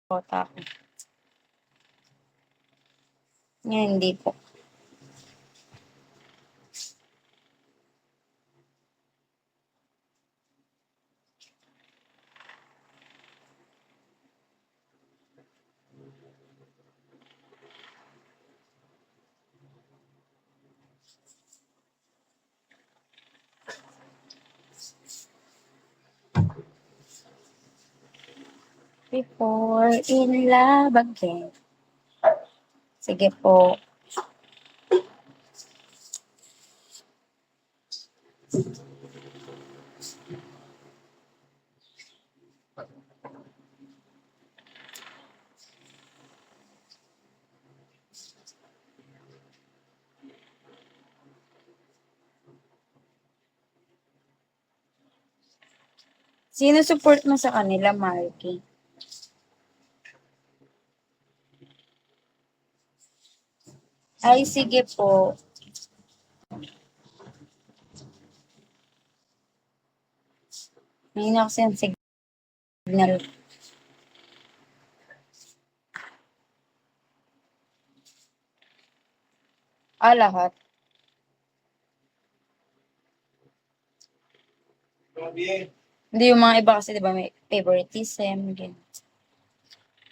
kota ko. Ngayon, hindi po. Before in love again. Sige po. Sino support mo sa kanila, Marky? Ay, sige po. Ngayon na kasi ang signal. Lahat. Hindi, yung mga iba kasi, di ba, may favoritism. Ganyan.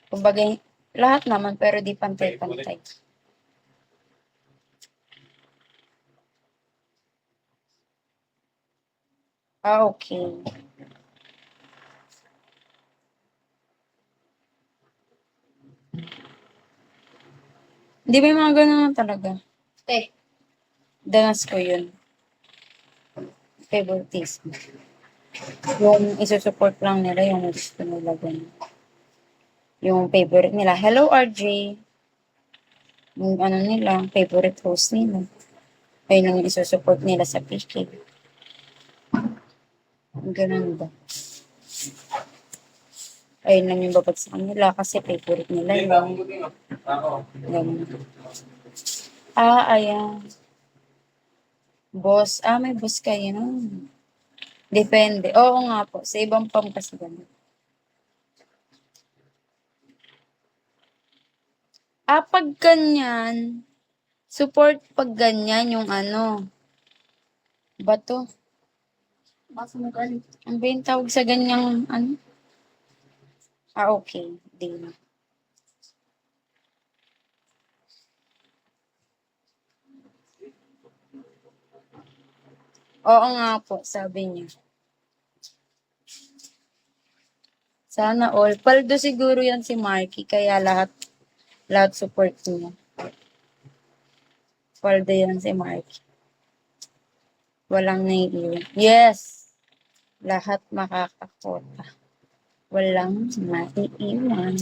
Kumbaga, lahat naman, pero di pantay-pantay. Okay. Hindi ba yung mga ganun talaga? Danas ko yun. Favoritism. Yung isusupport lang nila, yung gusto nila ganun. Yung favorite nila. Hello, RJ. Yung ano nila, favorite host nila. Ayun yung isusupport nila sa PK. Ganun ba? Ayun lang yung babag sa kanila kasi favorite nila yun. Ganun. Ayan. Boss. May boss kayo. Depende. Oo nga po. Sa ibang pam kasi ganun. Pag ganyan, support pag ganyan yung ano, bato. Ang ba yung tawag sa ganyang ano? Okay. Di na. Oo nga po, sabi niya. Sana all. Paldo siguro yan si Marky, kaya lahat support niya. Paldo yan si Marky. Walang naiiwan. Yes! Lahat makakakota. Walang maiiwan.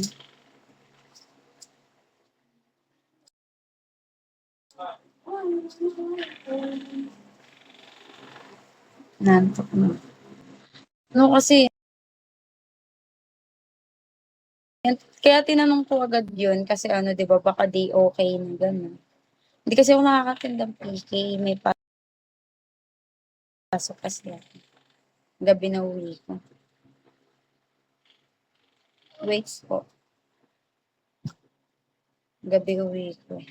Nantok na. No, kasi, kaya tinanong ko agad yun, kasi ano, di ba, baka di okay na gano'n. Hindi kasi ako nakakatindang PK, may pasok kasi ako. Gabi na uwi ko. Wait po. Gabi uwi ko.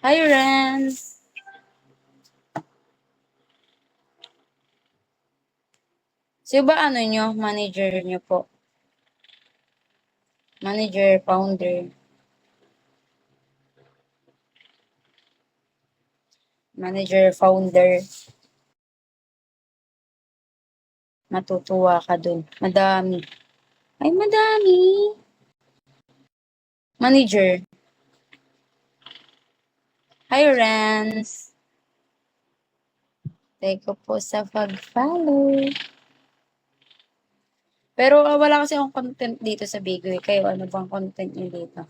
Hi, Renz! So ba ano nyo, manager nyo po? Manager, founder. Manager, founder. Matutuwa ka dun. Madami. Ay, madami. Manager. Hi, Renz. Thank you po sa pag-follow. Pero wala kasi akong content dito sa Bigo. Kayo, ano bang content nyo dito?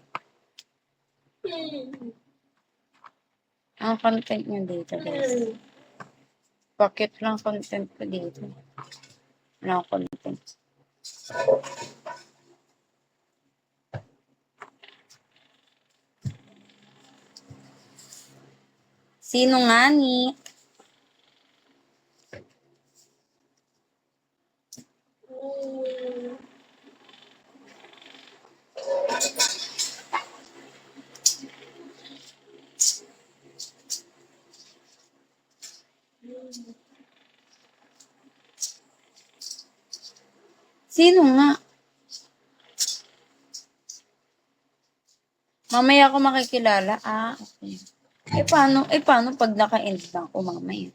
Ang content nyo dito, guys. Bakit lang content ko dito? Wala akong content. Sino nga ni? Sino nga? Mamaya ako makikilala. Ah, okay. Eh, paano pag naka-end lang ako mamaya?